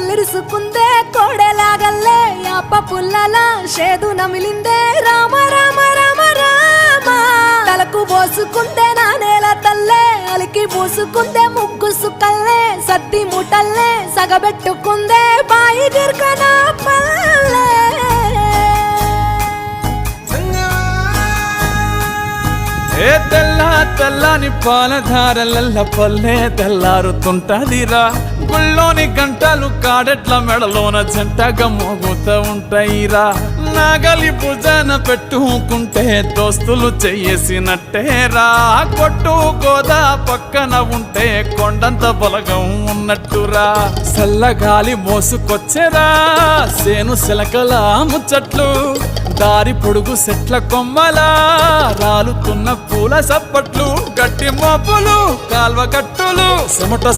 కళ్ళిరుసుకుందే కోడెలాగల్లే యాప పుల్లల షేదు నమిలిందే రామ రామ రామ రామ తలకు పోసుకుందే నా నేల తల్లే అలికి పూసుకుందే ముగ్గు సుక్కల్లే సద్ది ముటల్లే సగబెట్టుకుందే బాయి గిర్కన పల్లె ఏ తెల్ల తెల్లని పాలధారలల్ల పల్లె తెల్లారుతుంటదిరా గుళ్ళోని గంటలు కాడెట్ల మెడలోన జంటగా మోగుతూ ఉంటాయిరా నాగలి భుజాన పెట్టుకుంటే దోస్తులు చెయ్యేసినట్టేరా కొట్టు గోదా పక్కన ఉంటే కొండంత బలగం ఉన్నట్టురా చల్లగాలి మోసుకొచ్చెరా సేను సిలకల ముచ్చట్లు దారి పొడుగు సెట్ల కొమ్మలా రాలుతున్న పూల సప్పట్లు గట్టి మోపులు కాల్వ కట్టులు చెమట